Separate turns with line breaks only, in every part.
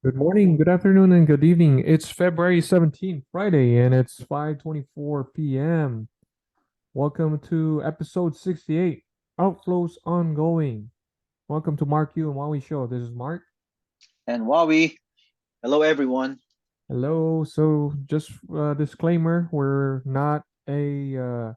Good morning, good afternoon, and good evening. It's February 17th, Friday, and it's 5:24 p.m. Welcome to episode 68, Outflows Ongoing. Welcome to Mark Yu and Wowie Show. This is Mark.
And Huawei, hello everyone.
Hello. So, just disclaimer, we're not a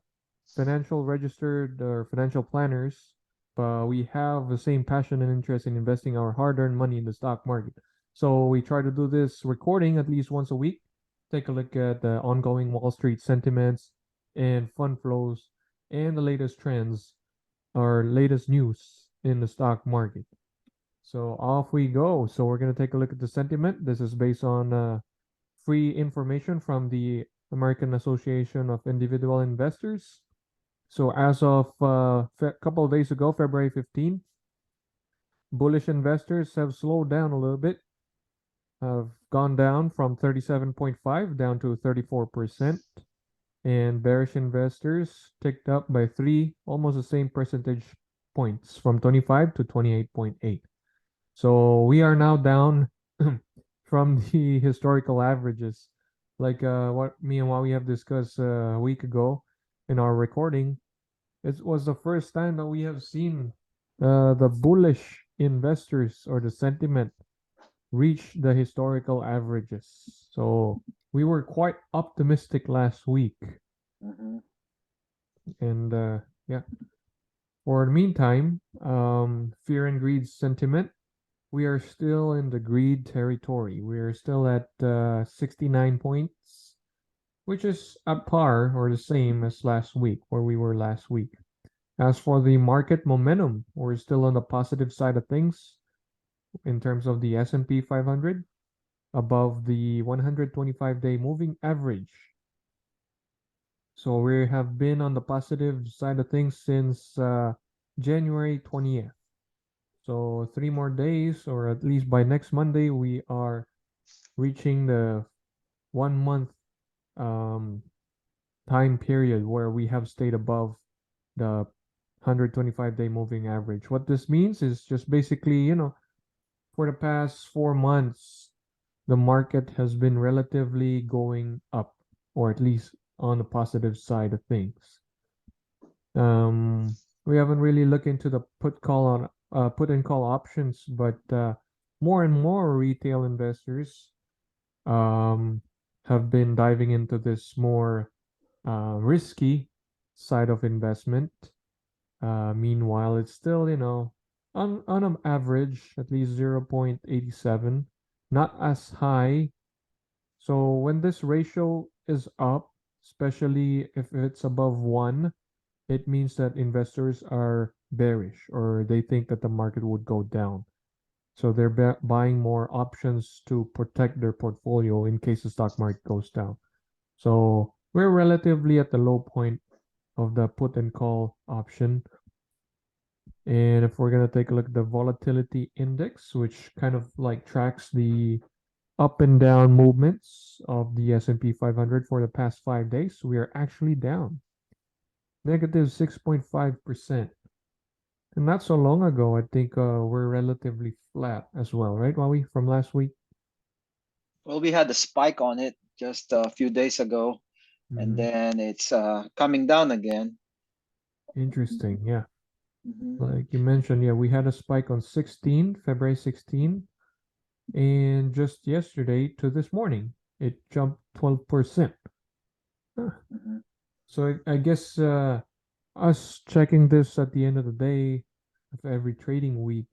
financial registered or financial planners, but we have the same passion and interest in investing our hard-earned money in the stock market. So we try to do this recording at least once a week. Take a look at the ongoing Wall Street sentiments and fund flows and the latest trends or latest news in the stock market. So off we go. So we're going to take a look at the sentiment. This is based on free information from the American Association of Individual Investors. So as of a couple of days ago, February 15, bullish investors have slowed down a little bit, have gone down from 37.5 down to 34%, and bearish investors ticked up by three, almost the same percentage points from 25 to 28.8. So we are now down from the historical averages, like what me and what we have discussed a week ago in our recording. It was the first time that we have seen the bullish investors or the sentiment reach the historical averages. So we were quite optimistic last week.
Mhm.
And yeah, for the meantime, fear and greed sentiment, we are still in the greed territory. We are still at 69 points, which is at par or the same as last week, where we were last week. As for the market momentum, we're still on the positive side of things in terms of the S&P 500 above the 125-day moving average. So we have been on the positive side of things since January 20th. So 3 more days, or at least by next Monday, we are reaching the 1 month um, time period where we have stayed above the 125-day moving average. What this means is just basically, for the past 4 months, the market has been relatively going up, or at least on the positive side of things. Um, we haven't really looked into the put and call options, but more and more retail investors um, have been diving into this more risky side of investment. Meanwhile, it's still, on an average, at least 0.87, not as high. So when this ratio is up, especially if it's above 1, it means that investors are bearish or they think that the market would go down. So they're buying more options to protect their portfolio in case the stock market goes down. So we're relatively at the low point of the put and call option. And if we're going to take a look at the volatility index, which kind of like tracks the up and down movements of the S&P 500 for the past 5 days, we are actually down negative 6.5%. And not so long ago, I think we're relatively flat as well, right, Wawi, from last week?
Well, we had a spike on it just a few days ago, and
Hmm.
then it's coming down again.
Interesting, yeah.
Mhm.
Like you mentioned, yeah, we had a spike on February 16, and just yesterday to this morning, it jumped 12%. Huh.
Mhm.
So I guess us checking this at the end of the day of every trading week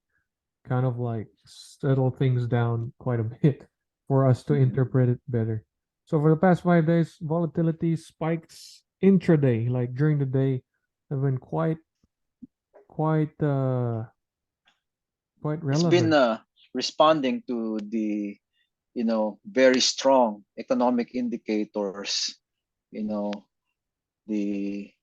kind of like settle things down quite a bit for us to
Mhm.
interpret it better. So for the past 5 days, volatility spikes intraday, like during the day, have been quite quite
It's been
relevant.
responding to the very strong economic indicators. You know the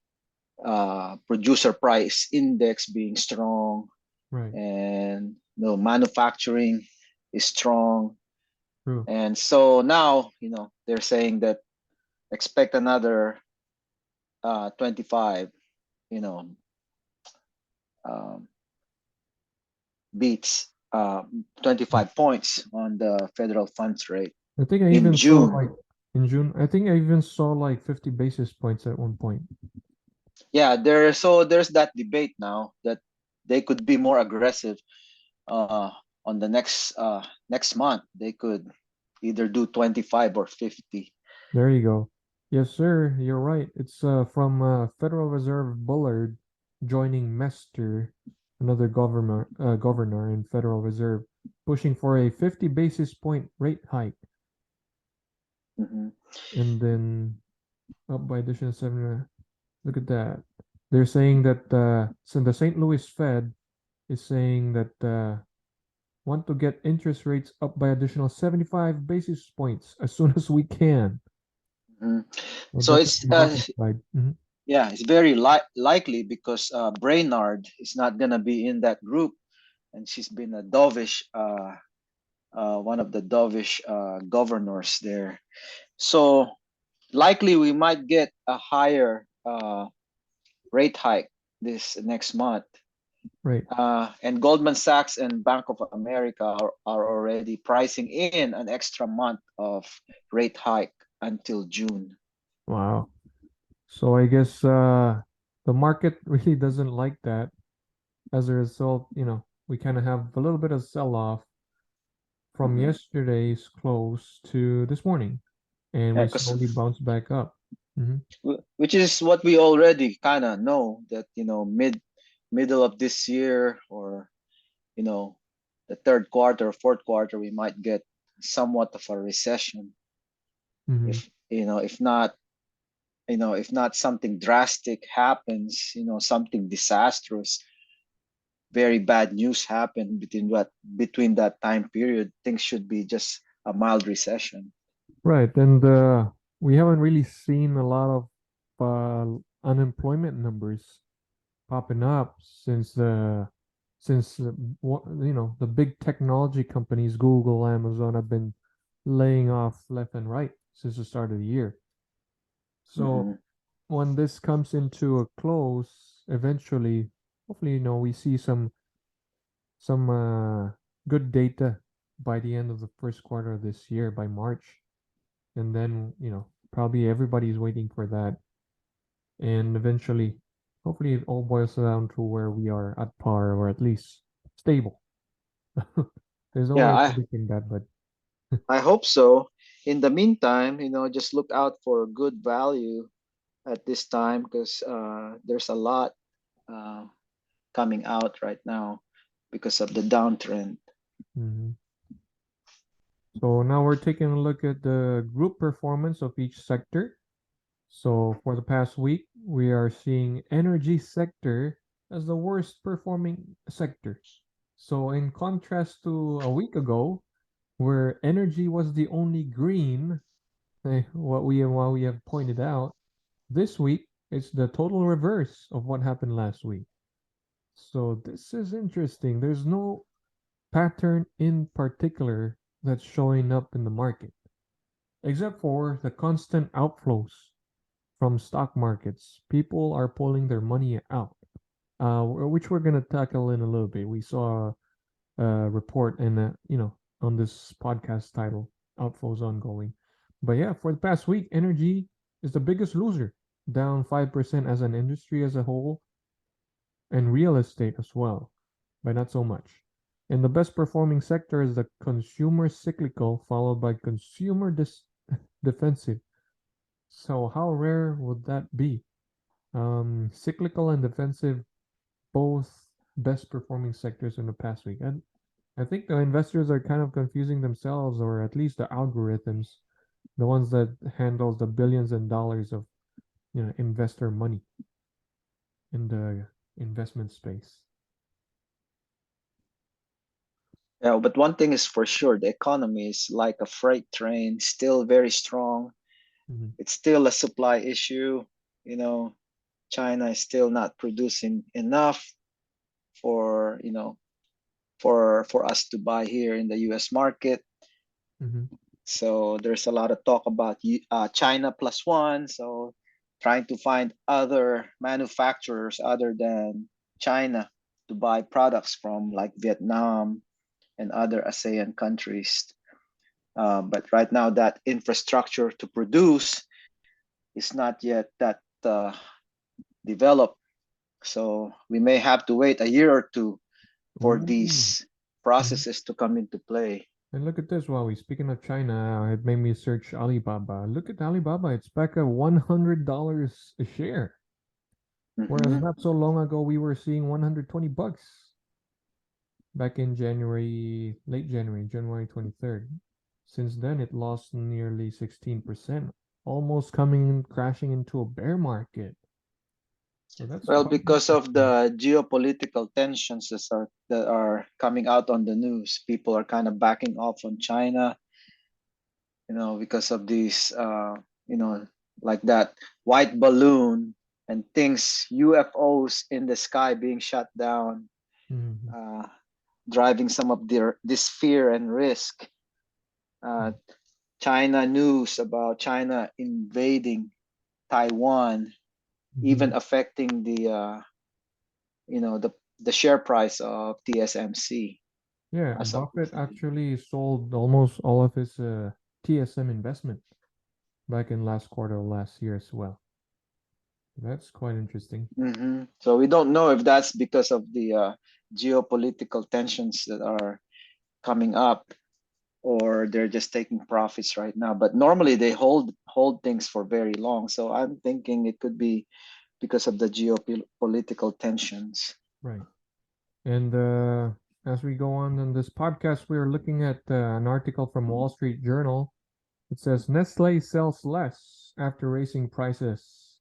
producer price index being strong,
Right.
and manufacturing is strong.
True.
And so now, they're saying that expect another 25, you know, um, beats. uh, 25 points on the federal funds rate
I think I
in
even saw
June.
like in June. I think I even saw like 50 basis points at one point.
Yeah, there's that debate now that they could be more aggressive uh, on the next month. They could either do 25 or 50.
There you go. Yes, sir. You're right. It's from Federal Reserve Bullard joining Mester, another governor in Federal Reserve, pushing for a 50 basis point rate hike,
Mhm.
and then up by additional seven. Look at that. They're saying that so the St. Louis Fed is saying that want to get interest rates up by additional 75 basis points as soon as we can.
Mhm.
Well,
So it's
definitely hawkish side.
yeah, it's very likely because Brainard is not gonna be in that group, and she's been a dovish one of the dovish governors there. So likely we might get a higher rate hike this next month.
Right.
And Goldman Sachs and Bank of America are already pricing in an extra month of rate hike until June.
Wow. So I guess the market really doesn't like that. As a result, we kind of have a little bit of sell-off from
Mhm.
yesterday's close to this morning, and
Yeah,
we
because
slowly bounce back up. Hmm.
which is what we already kind of know that middle of this year or you know the third quarter, fourth quarter, we might get somewhat of a recession
Hmm.
if if not something drastic happens, something disastrous, very bad news happened between that time period, things should be just a mild recession.
Right, and we haven't really seen a lot of unemployment numbers popping up since the big technology companies, Google, Amazon, have been laying off left and right since the start of the year. So
Mhm.
when this comes into a close, eventually, hopefully, we see some good data by the end of the first quarter of this year, by March, and then probably everybody's waiting for that, and eventually, hopefully, it all boils down to where we are at par or at least stable. There's no
Yeah,
way of
I
predicting that, but
I hope so. In the meantime, just look out for good value at this time because there's a lot uh, coming out right now because of the downtrend.
mhm. So now we're taking a look at the group performance of each sector. So for the past week, we are seeing energy sector as the worst performing sector. So in contrast to a week ago, where energy was the only green, what we have pointed out, this week it's the total reverse of what happened last week. So this is interesting. There's no pattern in particular that's showing up in the market, except for the constant outflows from stock markets. People are pulling their money out, which we're gonna tackle in a little bit. We saw a report and on this podcast title, "Outflows Ongoing." But yeah, for the past week, energy is the biggest loser, down 5% as an industry as a whole, and real estate as well, but not so much. And the best performing sector is the consumer cyclical, followed by consumer defensive. So how rare would that be? Cyclical and defensive, both best performing sectors in the past week. And I think the investors are kind of confusing themselves, or at least the algorithms, the ones that handles the billions and dollars of investor money in the investment space.
Yeah, but one thing is for sure, the economy is like a freight train, still very strong.
Hmm.
It's still a supply issue. You know, China is still not producing enough for for us to buy here in the U.S. market.
Hmm.
So there's a lot of talk about China plus one. So trying to find other manufacturers other than China to buy products from, like Vietnam, and other ASEAN countries. But right now, that infrastructure to produce is not yet that developed. So we may have to wait a year or two for
Ooh.
these
Mhm.
processes to come into play.
And look at this, Huawei. Speaking of China, it made me search Alibaba. Look at Alibaba. It's back at $100 a share. Whereas
Hmm.
not so long ago, we were seeing 120 bucks back in January, late January, January 23rd. Since then, it lost nearly 16%, almost coming crashing into a bear market. So that's
Well,
quite
because of
interesting.
the geopolitical tensions that are coming out on the news, people are kind of backing off on China, because of these, like that white balloon and things, UFOs in the sky being shut down,
Mhm.
uh, driving some of this fear and risk. Uh, China news about China invading Taiwan, even
Mhm.
affecting the share price of TSMC
Yeah,
as of
Buffett
recently.
actually sold almost all of his TSM investment back in last quarter of last year as well. That's quite interesting.
So we don't know if that's because of the geopolitical tensions that are coming up, or they're just taking profits right now. But normally they hold things for very long. So I'm thinking it could be because of the geopolitical tensions.
Right. And as we go on in this podcast, we are looking at an article from Wall Street Journal. It says Nestle sells less after raising prices,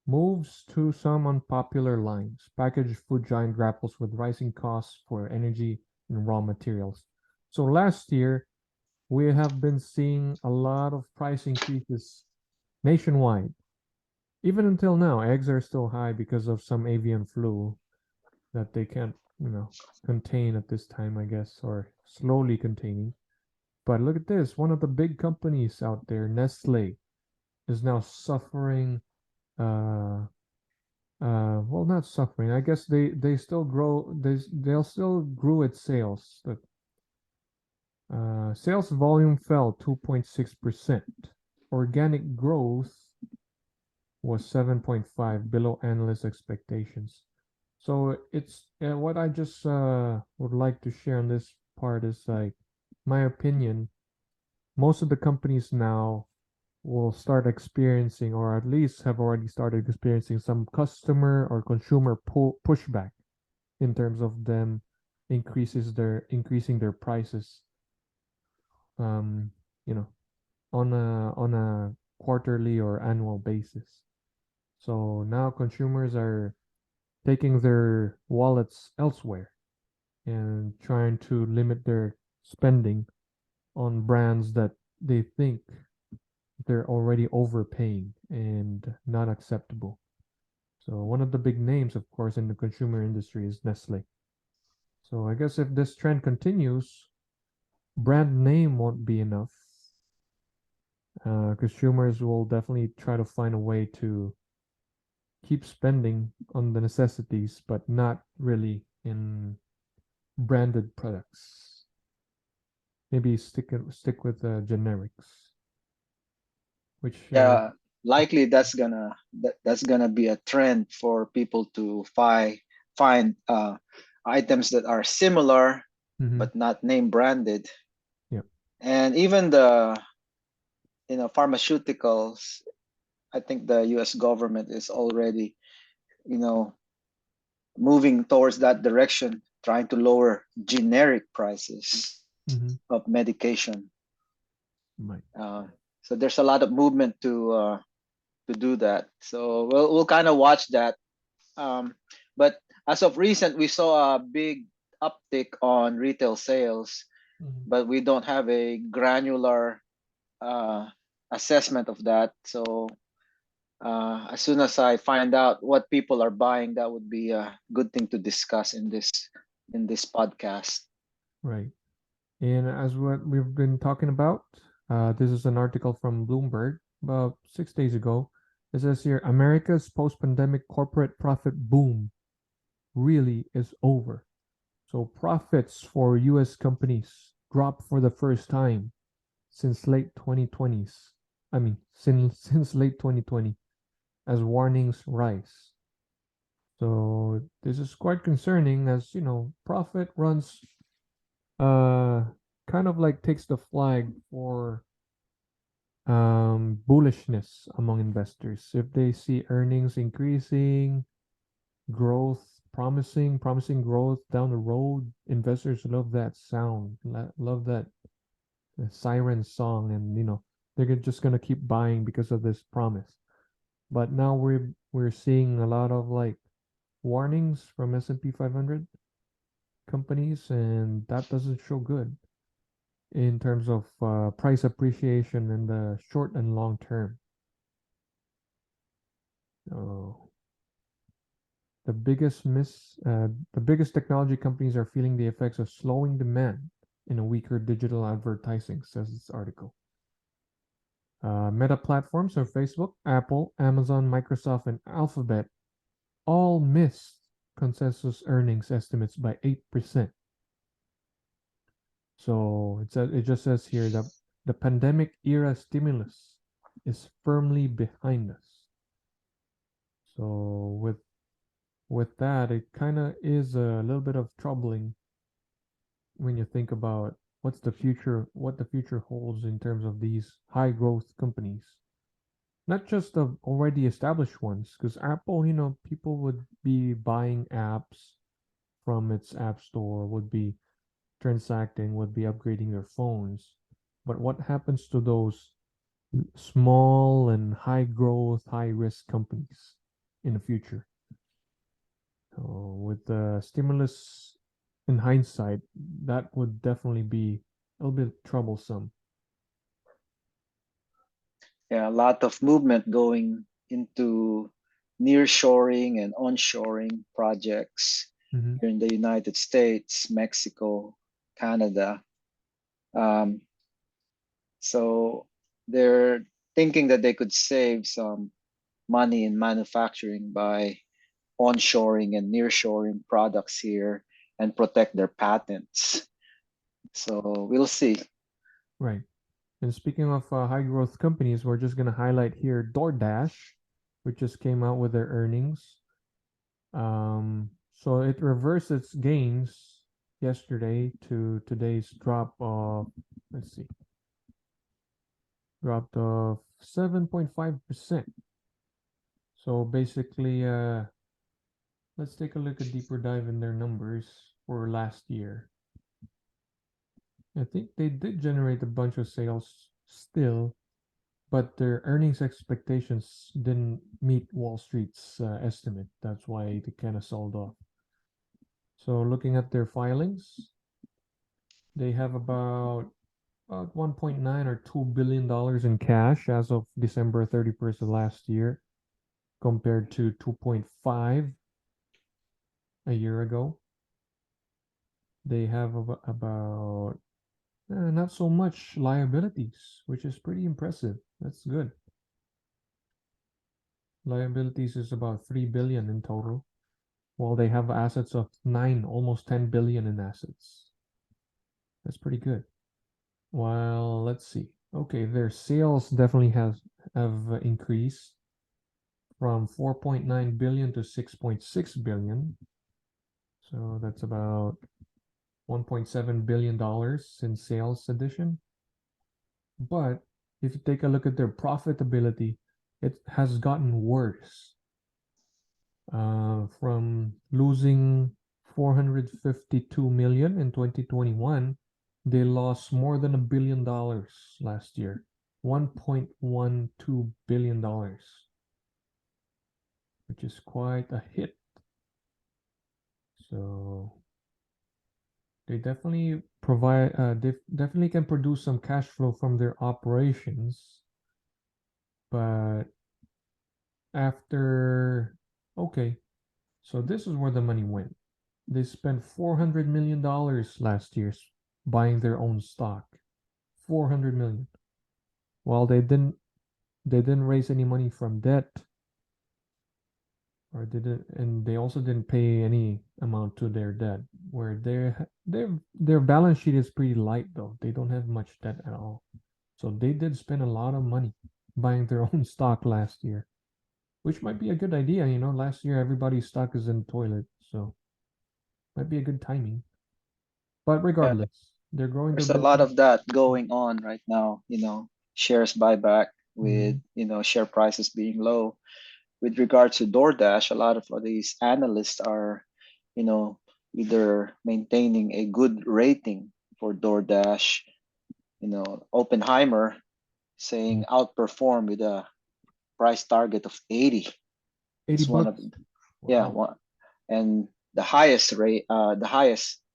moves to some unpopular lines. Packaged food giant grapples with rising costs for energy and raw materials. So last year, we have been seeing a lot of price increases nationwide. Even until now, eggs are still high because of some avian flu that they can't, contain at this time, I guess, or slowly containing. But look at this. One of the big companies out there, Nestle, is now suffering. Uh, well, not suffering. I guess they still grow. They'll still grew its sales. The sales volume fell 2.6%. Organic growth was 7.5, below analyst expectations. So it's what I just would like to share on this part is like my opinion. Most of the companies now will start experiencing, or at least have already started experiencing, some customer or consumer pushback in terms of them increasing their prices, um, you know, on a quarterly or annual basis. So now consumers are taking their wallets elsewhere and trying to limit their spending on brands that they think they're already overpaying and not acceptable. So one of the big names, of course, in the consumer industry is Nestle. So I guess if this trend continues, brand name won't be enough. Consumers will definitely try to find a way to keep spending on the necessities, but not really in branded products. Maybe stick with generics, which
Yeah, likely that's gonna be a trend for people to find items that are similar
mhm,
but not name branded.
yeah,
And even the pharmaceuticals, I think the US government is already you know moving towards that direction, trying to lower generic prices
mhm,
of medication.
right,
uh, so there's a lot of movement to do that, so we'll kind of watch that. But as of recent, we saw a big uptick on retail sales,
mhm,
but we don't have a granular uh, assessment of that. So as soon as I find out what people are buying, that would be a good thing to discuss in this podcast.
right. And as what we've been talking about, this is an article from Bloomberg about 6 days ago. It says here America's post pandemic corporate profit boom really is over. So profits for US companies dropped for the first time since late 2020s. I mean, since late 2020 as warnings rise. So this is quite concerning as, profit runs uh kind of like takes the flag for bullishness among investors. If they see earnings increasing, growth promising growth down the road, investors love that sound, love that siren song, and they're just gonna keep buying because of this promise. But now we're seeing a lot of like warnings from S&P 500 companies, and that doesn't show good in terms of price appreciation in the short and long term. Oh, the biggest technology companies are feeling the effects of slowing demand in a weaker digital advertising, says this article. Meta platforms are Facebook, Apple, Amazon, Microsoft, and Alphabet all missed consensus earnings estimates by 8%. So it just says here that the pandemic era stimulus is firmly behind us. So with that, it kind of is a little bit of troubling when you think about what the future holds in terms of these high growth companies. Not just the already established ones, because Apple, people would be buying apps from its app store, would be transacting, would be upgrading their phones. But what happens to those small and high growth, high risk companies in the future? With the stimulus in hindsight, that would definitely be a little bit troublesome.
Yeah, a lot of movement going into nearshoring and onshoring projects
Hmm.
here in the United States, Mexico, Canada. Um, so they're thinking that they could save some money in manufacturing by onshoring and nearshoring products here and protect their patents. So we'll see.
Right. And speaking of high growth companies, we're just going to highlight here DoorDash, which just came out with their earnings. So it reversed its gains yesterday to today's drop of, let's see, dropped of 7.5%. So basically, let's take a look at deeper dive in their numbers for last year. I think they did generate a bunch of sales still, but their earnings expectations didn't meet Wall Street's estimate. That's why they kind of sold off. So looking at their filings, they have about 1.9 or $2 billion in cash as of December 31st of last year, compared to 2.5 a year ago. They have about not so much liabilities, which is pretty impressive. That's good. Liabilities is about 3 billion in total, while they have assets of 9, almost 10 billion in assets. That's pretty good. While let's see. Okay, their sales definitely have increased from 4.9 billion to 6.6 billion. So that's about $1.7 billion in sales addition. But if you take a look at their profitability, it has gotten worse. From losing 452 million in 2021, they lost more than $1 billion last year, $1.12 billion, which is quite a hit. So they definitely can produce some cash flow from their operations, but after okay, so this is where the money went. They spent $400 million last year buying their own stock. 400 million. While they didn't raise any money from debt or didn't, and they also didn't pay any amount to their debt. Where their balance sheet is pretty light though. They don't have much debt at all. So they did spend a lot of money buying their own stock last year, which might be a good idea. You know, last year everybody's stock is in the toilet, so might be a good timing. But
Yeah,
regardless, they're growing their
there's a lot
business.
of that going on right now. Shares buyback with
Mhm.
share prices being low. With regards to DoorDash, a lot of these analysts are, you know, either maintaining a good rating for DoorDash. Oppenheimer
Mm.
saying outperform with a price target of 80.
80
It's one of
bucks.
yeah
Wow.
one, and the highest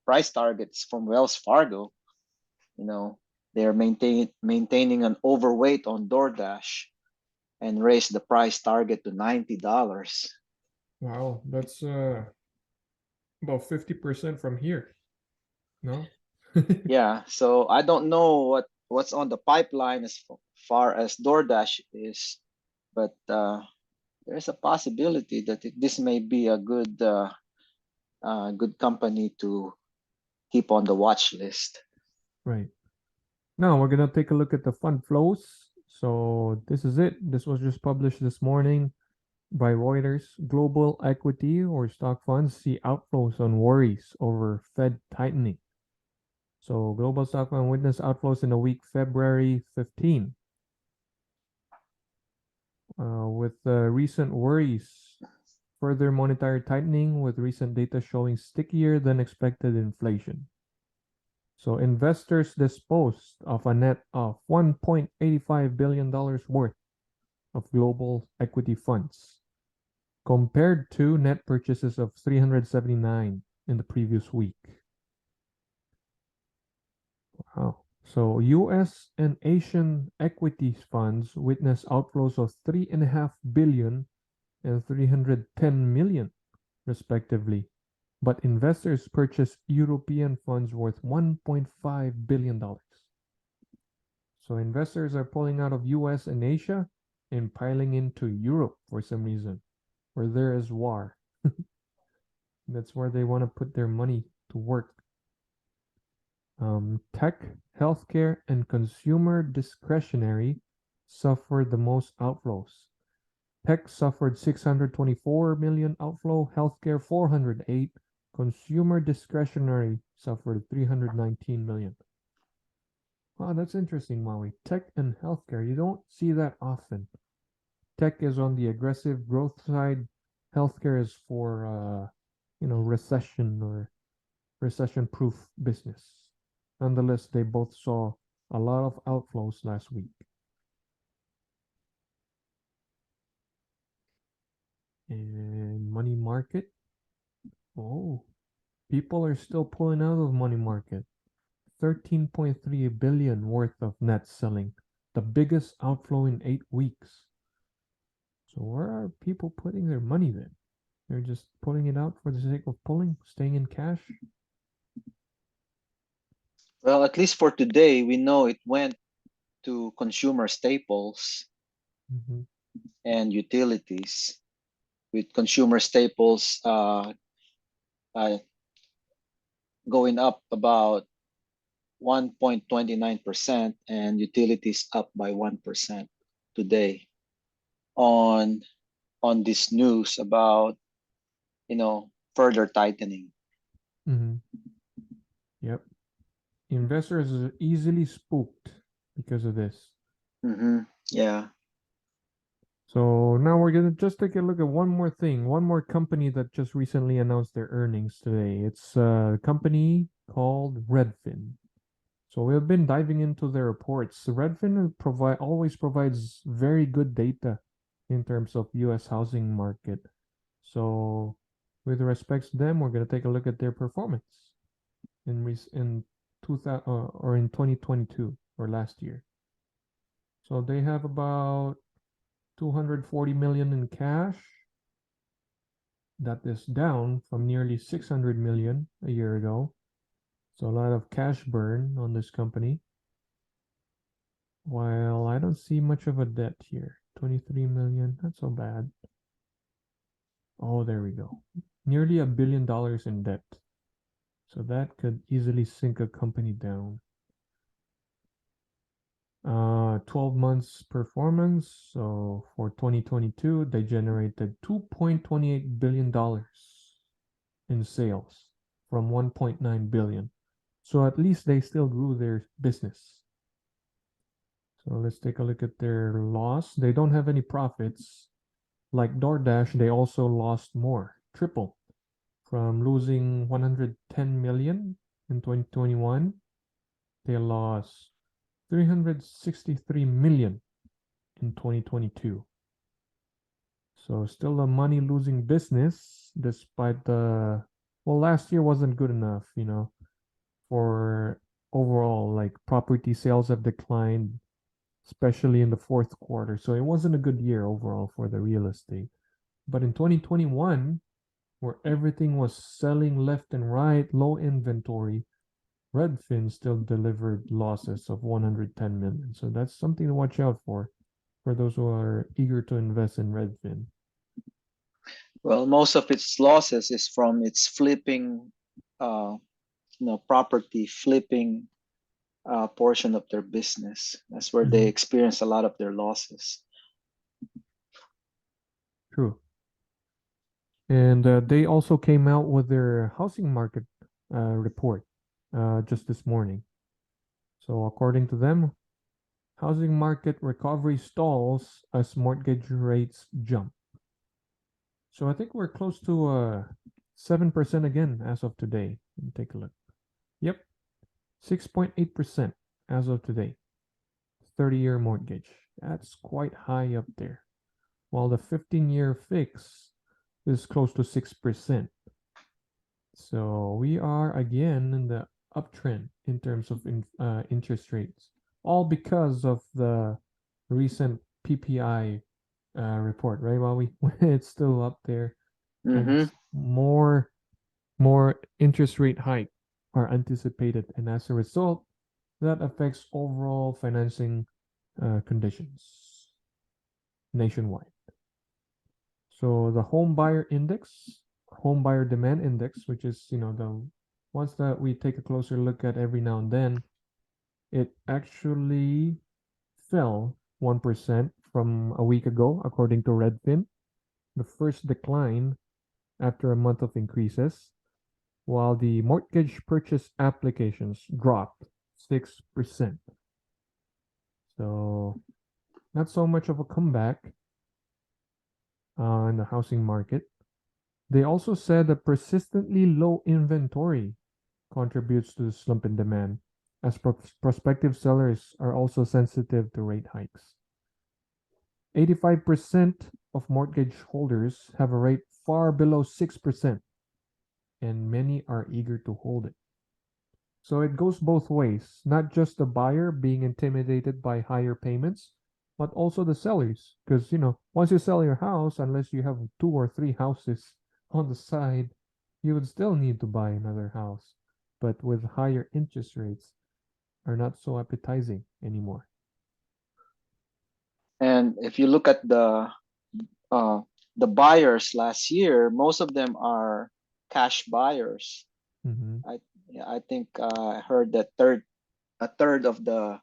price targets from Wells Fargo. You know, they're maintaining an overweight on DoorDash and raised the price target to $90.
Wow, that's about 50% from here. No?
Yeah, so I don't know what's on the pipeline as far as DoorDash is, but there's a possibility that this may be a good company to keep on the watch list.
Right. Now we're gonna take a look at the fund flows. So this is it. This was just published this morning by Reuters. Global equity or stock funds see outflows on worries over Fed tightening. So global stock fund witnessed outflows in the week February 15, with recent worries further monetary tightening, with recent data showing stickier than expected inflation. So investors disposed of a net of $1.85 billion worth of global equity funds, compared to net purchases of 379 in the previous week. Wow. So US and Asian equities funds witnessed outflows of 3.5 billion and 310 million respectively. But investors purchased European funds worth $1.5 billion. So investors are pulling out of US and Asia and piling into Europe for some reason, where there is war. That's where they want to put their money to work. Tech, healthcare, and consumer discretionary suffered the most outflows. Tech suffered 624 million outflow, healthcare 408, consumer discretionary suffered 319 million. Wow, that's interesting, Maui. Tech and healthcare, you don't see that often. Tech is on the aggressive growth side. Healthcare is for recession or recession-proof business. Nonetheless, they both saw a lot of outflows last week. And money market, oh, people are still pulling out of money market. 13.3 billion worth of net selling, the biggest outflow in 8 weeks. So where are people putting their money then? They're just pulling it out for the sake of pulling, staying in cash.
Well, at least for today, we know it went to consumer staples
Hmm.
and utilities, with consumer staples uh, going up about 1.29% and utilities up by 1% today on this news about further tightening.
Hmm. Yep. Investors are easily spooked because of this.
Yeah.
So now we're gonna just take a look at one more thing, one more company that just recently announced their earnings today. It's a company called Redfin. So we have been diving into their reports. Redfin always provides very good data in terms of U.S. housing market. So with respects to them, we're gonna take a look at their performance in 2000 or in 2022 or last year. So they have about 240 million in cash. That is down from nearly 600 million a year ago. So a lot of cash burn on this company. While I don't see much of a debt here. 23 million, not so bad. Oh, there we go. Nearly $1 billion in debt. So that could easily sink a company down. 12 months performance. So for 2022, they generated $2.28 billion in sales from 1.9 billion. So at least they still grew their business. So let's take a look at their loss. They don't have any profits. Like DoorDash, they also lost more, triple, from losing 110 million in 2021. They lost 363 million in 2022. So still a money losing business despite the, well, last year wasn't good enough, for overall, like property sales have declined, especially in the fourth quarter. So it wasn't a good year overall for the real estate. But in 2021, where everything was selling left and right, low inventory, Redfin still delivered losses of 110 million. So that's something to watch out for those who are eager to invest in Redfin.
Well, most of its losses is from its flipping, uh, property flipping portion of their business. That's where they
Mhm.
experience a lot of their losses.
True. And they also came out with their housing market report just this morning. So according to them, housing market recovery stalls as mortgage rates jump. So I think we're close to 7% again as of today. Let me take a look. Yep, 6.8% as of today. 30-year mortgage. That's quite high up there. While the 15-year fix is close to 6%. So we are again in the uptrend in terms of interest rates, all because of the recent PPI report, right? While it's still up there, and
Mm-hmm.
more interest rate hike are anticipated, and as a result, that affects overall financing conditions nationwide. So the home buyer demand index, which is the ones that we take a closer look at every now and then, it actually fell 1% from a week ago, according to Redfin. The first decline after a month of increases, while the mortgage purchase applications dropped 6%. So not so much of a comeback in the housing market. They also said that persistently low inventory contributes to the slump in demand, as prospective sellers are also sensitive to rate hikes. 85% of mortgage holders have a rate far below 6%, and many are eager to hold it. So it goes both ways, not just the buyer being intimidated by higher payments, but also the sellers. Because, once you sell your house, unless you have two or three houses on the side, you would still need to buy another house. But with higher interest rates, are not so appetizing anymore.
And if you look at uh, the buyers last year, most of them are cash buyers.
Mm-hmm.
I yeah, I think I heard that a third of the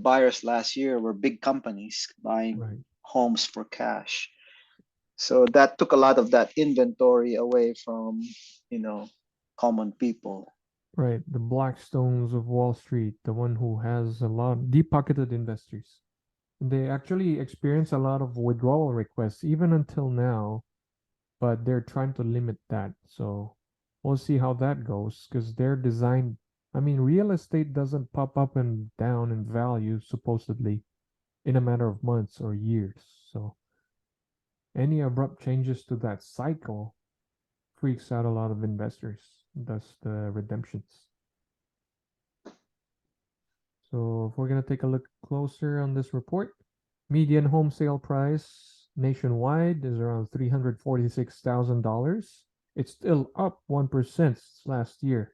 buyers last year were big companies buying
Right,
homes for cash. So that took a lot of that inventory away from, you know, common people.
right. The Blackstones of Wall Street, the one who has a lot deep-pocketed investors. They actually experience a lot of withdrawal requests even until now, but they're trying to limit that. So we'll see how that goes because they're designed. I mean, real estate doesn't pop up and down in value supposedly in a matter of months or years. So any abrupt changes to that cycle freaks out a lot of investors, thus the redemptions. So if we're going to take a look closer on this report, median home sale price nationwide is around $346,000. It's still up 1% last year,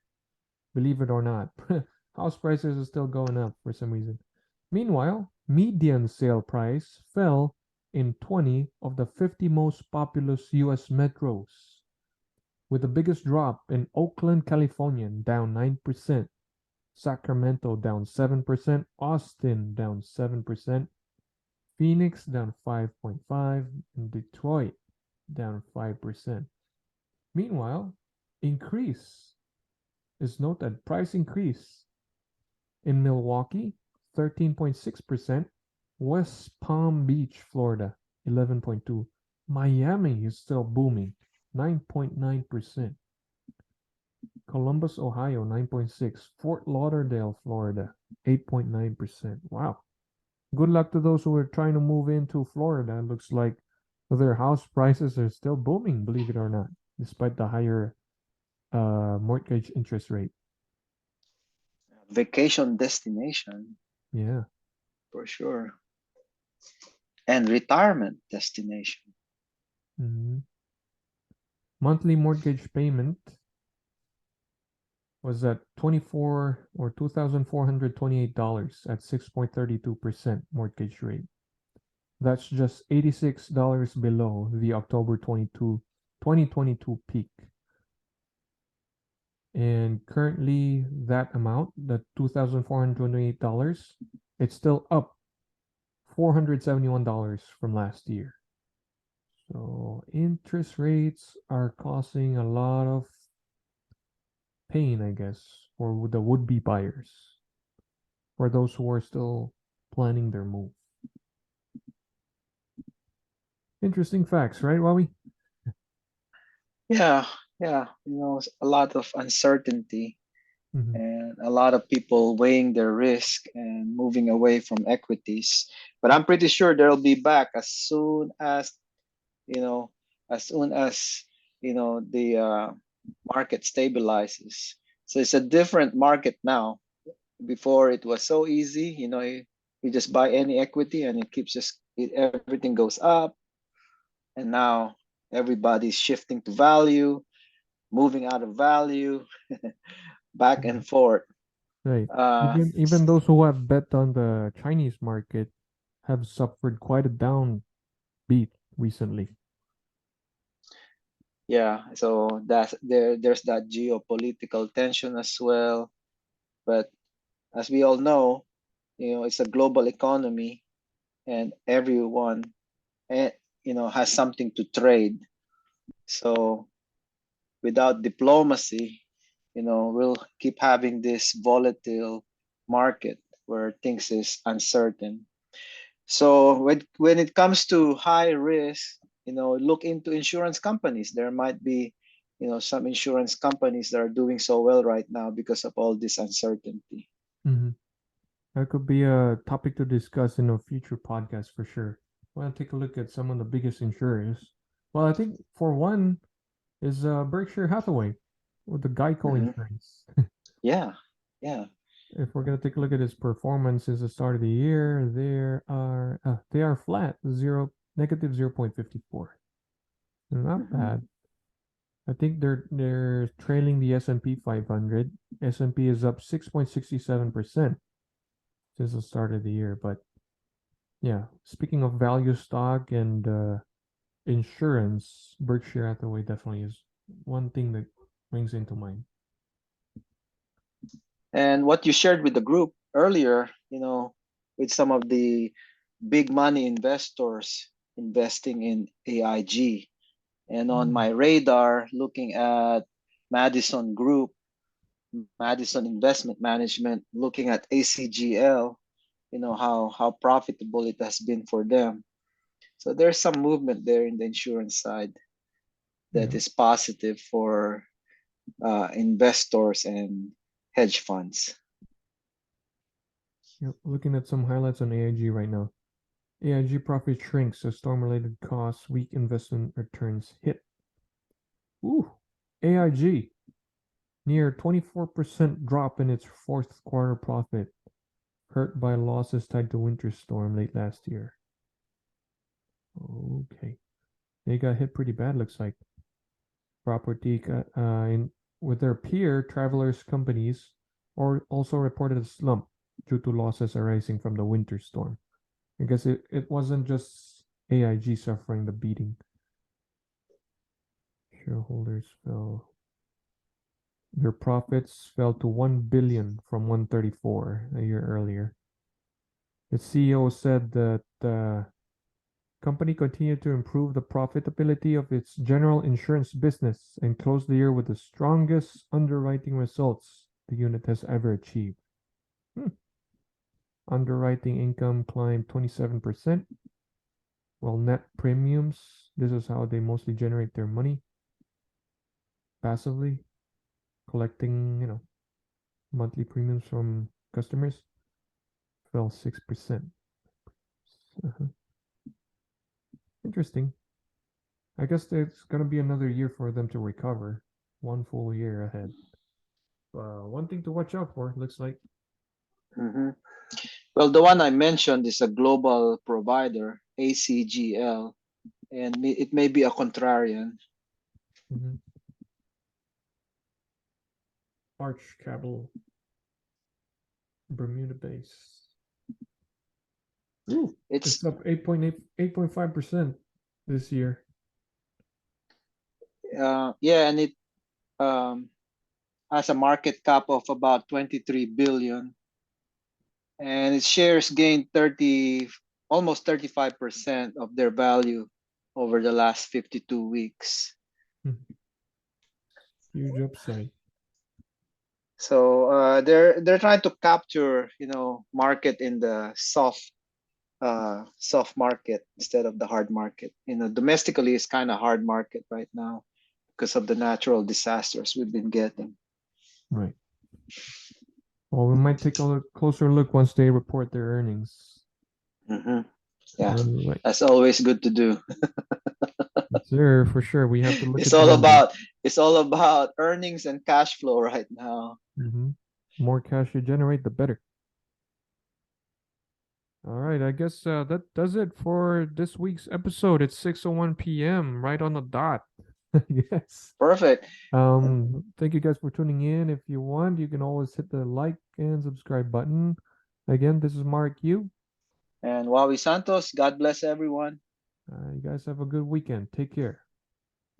believe it or not. House prices are still going up for some reason. Meanwhile, median sale price fell in 20 of the 50 most populous US metros, with the biggest drop in Oakland, California, down 9%, Sacramento down 7%, Austin down 7%, Phoenix down 5.5, and Detroit down 5%. Meanwhile, increase is noted, price increase in Milwaukee 13.6%, West Palm Beach, Florida 11.2, Miami is still booming 9.9%, Columbus, Ohio 9.6, Fort Lauderdale, Florida 8.9%. Wow. Good luck to those who are trying to move into Florida. Looks like their house prices are still booming, believe it or not, despite the higher mortgage interest rate.
Vacation destination
Yeah.
for sure, and retirement destination.
Mhm. Monthly mortgage payment was at 24 or $2,428 at 6.32% mortgage rate. That's just $86 below the October 2022 peak. And currently that amount, the $2,428, it's still up $471 from last year. So interest rates are causing a lot of pain, I guess, for the would-be buyers, for those who are still planning their move. Interesting facts, right, Wawi?
Yeah, yeah, a lot of uncertainty
Mm-hmm.
and a lot of people weighing their risk and moving away from equities. But I'm pretty sure they'll be back as soon as, you know, as soon as, the market stabilizes. So it's a different market now. Before it was so easy, you just buy any equity and it keeps everything goes up. And now everybody's shifting to value, moving out of value, back
Yeah,
and forth.
right.
Uh,
Even those who have bet on the Chinese market have suffered quite a downbeat recently.
yeah, so there's that geopolitical tension as well. But as we all know, it's a global economy and everyone, eh, has something to trade. So without diplomacy, we'll keep having this volatile market where things is uncertain. So when it comes to high risk, look into insurance companies. There might be, some insurance companies that are doing so well right now because of all this uncertainty.
Mm-hmm. That could be a topic to discuss in a future podcast for sure. Want to take a look at some of the biggest insurers. Well, I think for one is Berkshire Hathaway with the Geico
Hmm.
insurance.
Yeah, yeah.
If we're gonna take a look at its performance since the start of the year, they are flat, zero negative 0.54. Not
Hmm.
bad. I think they're trailing the S&P 500. S&P is up 6.67% since the start of the year. But yeah, speaking of value stock and insurance, Berkshire Hathaway definitely is one thing that brings into mind.
And what you shared with the group earlier, with some of the big money investors investing in AIG, and on
Mm,
my radar, looking at Madison Group, Madison Investment Management, looking at ACGL, how profitable it has been for them. So there's some movement there in the insurance side that
yeah,
is positive for investors and hedge funds.
yeah. Looking at some highlights on AIG right now. AIG profit shrinks as storm-related costs, weak investment returns hit. Ooh, AIG near 24% drop in its fourth quarter profit, hurt by losses tied to winter storm late last year. Okay, they got hit pretty bad. Looks like property in with their peer travelers companies, or also reported a slump due to losses arising from the winter storm. I guess it wasn't just AIG suffering the beating. Shareholders fell. Their profits fell to 1 billion from 134 a year earlier. The CEO said that the company continued to improve the profitability of its general insurance business and closed the year with the strongest underwriting results the unit has ever achieved. Underwriting income climbed 27%, while net premiums, this is how they mostly generate their money, passively collecting, monthly premiums from customers, fell 6%. Uh-huh. Interesting. I guess there's gonna be another year for them to recover. One full year ahead. One thing to watch out for, looks like.
Hmm. Well, the one I mentioned is a global provider, ACGL, and it may be a contrarian.
Mm-hmm. Arch Capital, Bermuda base. Ooh,
It's
it's up 8.5% this year.
yeah, and it um, has a market cap of about 23 billion, and its shares gained 30, almost 35% of their value over the last 52 weeks.
Huge upside.
So they're trying to capture, market in the soft market instead of the hard market. Domestically it's kind of hard market right now because of the natural disasters we've been getting.
Right. Well, we might take a closer look once they report their earnings.
Mm-hmm. Yeah,
Right.
that's always good to do.
Sure, for sure. We have to look
It's
at the
all
numbers.
about it's all about earnings and cash flow right now.
Mm-hmm. More cash you generate, the better. All right, I guess that does it for this week's episode. It's 6:01 p.m. right on the dot. Yes.
Perfect.
Thank you guys for tuning in. If you want, you can always hit the like and subscribe button. Again, this is Mark Yu.
And Wawi Santos, God bless everyone.
You guys have a good weekend. Take care.